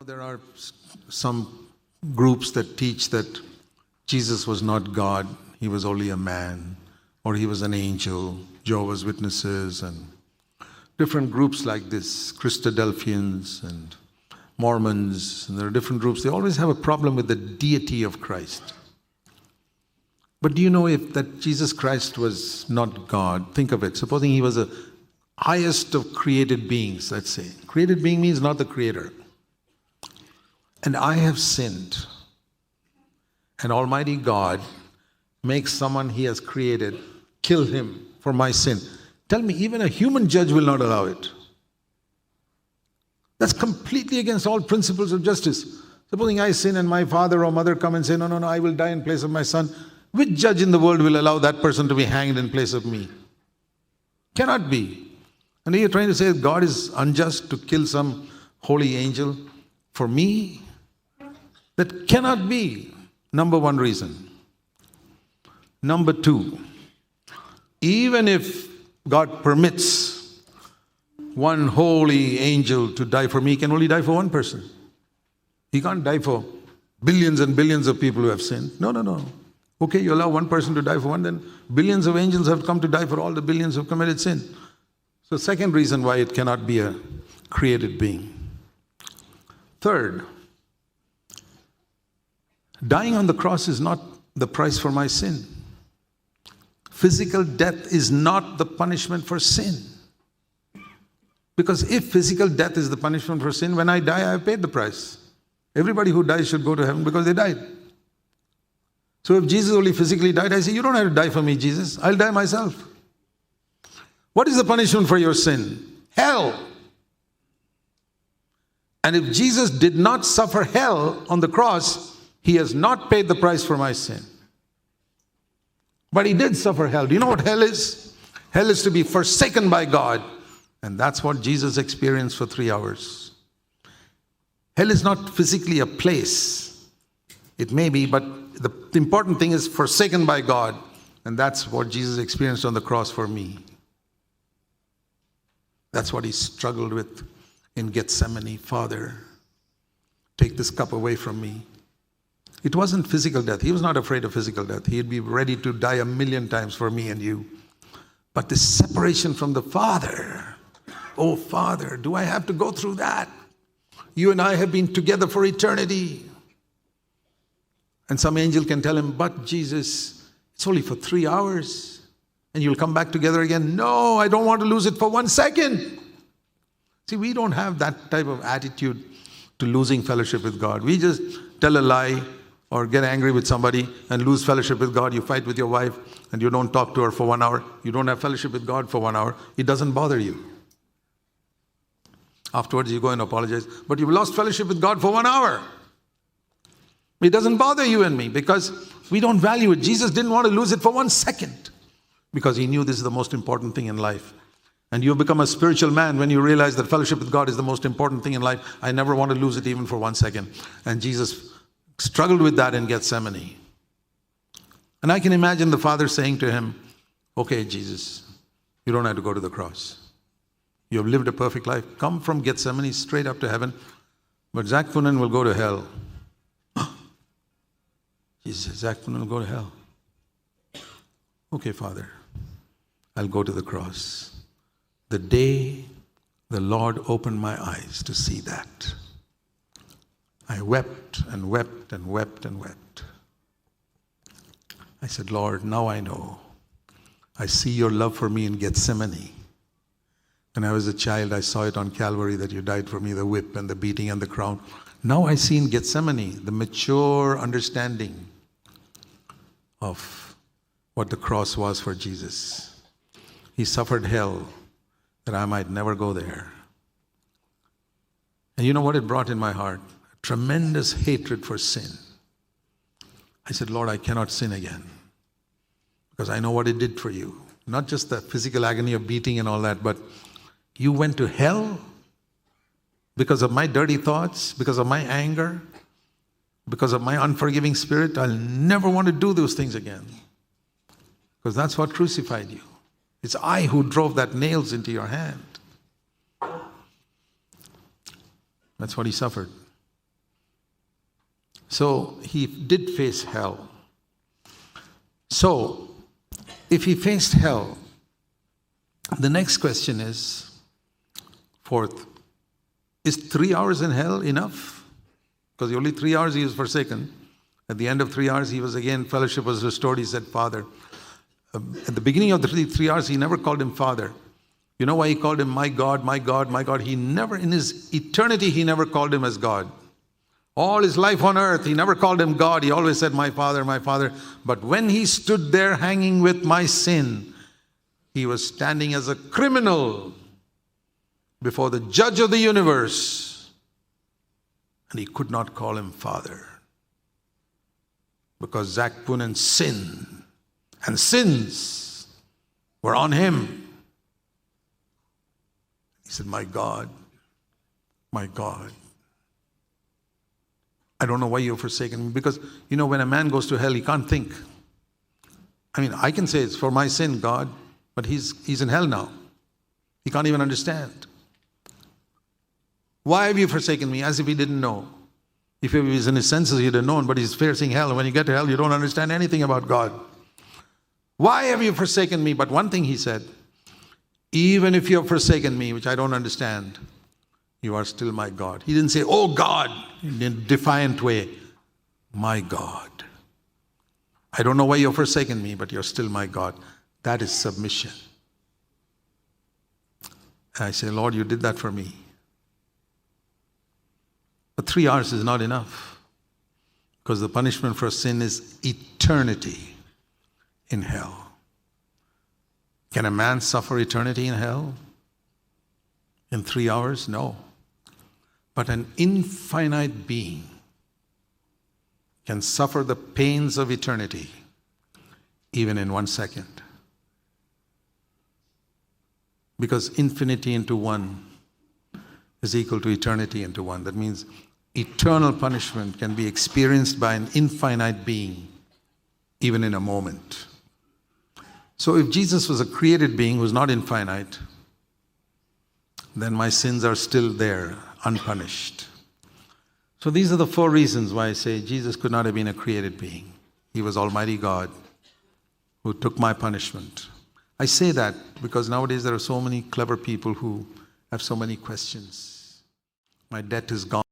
There are some groups that teach that Jesus was not God, he was only a man, or he was an angel, Jehovah's Witnesses, and different groups like this, Christadelphians and Mormons, and there are different groups. They always have a problem with the deity of Christ. But do you know if that Jesus Christ was not God? Think of it. Supposing he was the highest of created beings, let's say. Created being means not the creator. And I have sinned. And Almighty God makes someone he has created kill him for my sin. Tell me, even a human judge will not allow it. That's completely against all principles of justice. Supposing I sin and my father or mother come and say, no, I will die in place of my son. Which judge in the world will allow that person to be hanged in place of me? Cannot be. And you're trying to say God is unjust to kill some holy angel for me? That cannot be. Number one reason. Number two, even if God permits one holy angel to die for me, he can only die for one person. He can't die for billions and billions of people who have sinned. No. Okay, you allow one person to die for one, then billions of angels have come to die for all the billions who have committed sin. So second reason why it cannot be a created being. Third, dying on the cross is not the price for my sin. Physical death is not the punishment for sin. Because if physical death is the punishment for sin, when I die, I have paid the price. Everybody who dies should go to heaven because they died. So if Jesus only physically died, I say, you don't have to die for me, Jesus. I'll die myself. What is the punishment for your sin? Hell. And if Jesus did not suffer hell on the cross, he has not paid the price for my sin. But he did suffer hell. Do you know what hell is? Hell is to be forsaken by God. And that's what Jesus experienced for 3 hours. Hell is not physically a place. It may be, but the important thing is forsaken by God. And that's what Jesus experienced on the cross for me. That's what he struggled with in Gethsemane. Father, take this cup away from me. It wasn't physical death. He was not afraid of physical death. He'd be ready to die 1,000,000 times for me and you. But the separation from the Father. Oh, Father, do I have to go through that? You and I have been together for eternity. And some angel can tell him, but Jesus, it's only for 3 hours. And you'll come back together again. No, I don't want to lose it for 1 second. See, we don't have that type of attitude to losing fellowship with God. We just tell a lie or get angry with somebody and lose fellowship with God. You fight with your wife and you don't talk to her for 1 hour. You don't have fellowship with God for 1 hour. It doesn't bother you. Afterwards, you go and apologize. But you've lost fellowship with God for 1 hour. It doesn't bother you and me because we don't value it. Jesus didn't want to lose it for 1 second because he knew this is the most important thing in life. And you become a spiritual man when you realize that fellowship with God is the most important thing in life. I never want to lose it even for 1 second. And Jesus struggled with that in Gethsemane. And I can imagine the Father saying to him, okay, Jesus, you don't have to go to the cross. You have lived a perfect life. Come from Gethsemane straight up to heaven. But Zac Poonen will go to hell. Jesus, Zac Poonen will go to hell. Okay, Father, I'll go to the cross. The day the Lord opened my eyes to see that, I wept and wept and wept and wept. I said, Lord, now I know. I see your love for me in Gethsemane. When I was a child, I saw it on Calvary that you died for me, the whip and the beating and the crown. Now I see in Gethsemane the mature understanding of what the cross was for Jesus. He suffered hell that I might never go there. And you know what it brought in my heart? A tremendous hatred for sin. I said, Lord, I cannot sin again because I know what it did for you. Not just the physical agony of beating and all that, but you went to hell because of my dirty thoughts, because of my anger, because of my unforgiving spirit. I'll never want to do those things again because that's what crucified you. It's I who drove that nails into your hand. That's what he suffered. So he did face hell. So if he faced hell, the next question is, fourth, is 3 hours in hell enough? Because only 3 hours he was forsaken. At the end of 3 hours, he was again, fellowship was restored. He said, Father. At the beginning of the 3 hours, he never called him Father. You know why he called him my God, my God, my God? He never, in his eternity, he never called him as God. All his life on earth, he never called him God. He always said, my Father, my Father. But when he stood there hanging with my sin, he was standing as a criminal before the judge of the universe. And he could not call him Father. Because Zac Poonen's sin and sins were on him. He said, my God, my God. I don't know why you've forsaken me. Because, you know, when a man goes to hell, he can't think. I mean, I can say it's for my sin, God, but he's in hell now. He can't even understand. Why have you forsaken me? As if he didn't know. If he was in his senses, he'd have known, but he's facing hell. And when you get to hell, you don't understand anything about God. Why have you forsaken me? But one thing he said, even if you have forsaken me, which I don't understand, you are still my God. He didn't say, oh God, in a defiant way. My God. I don't know why you've forsaken me, but you're still my God. That is submission. And I say, Lord, you did that for me. But 3 hours is not enough. Because the punishment for sin is eternity in hell. Can a man suffer eternity in hell? In 3 hours? No. But an infinite being can suffer the pains of eternity even in 1 second. Because infinity into one is equal to eternity into one. That means eternal punishment can be experienced by an infinite being even in a moment. So if Jesus was a created being who's not infinite, then my sins are still there, unpunished. So these are the 4 reasons why I say Jesus could not have been a created being. He was Almighty God who took my punishment. I say that because nowadays there are so many clever people who have so many questions. My debt is gone.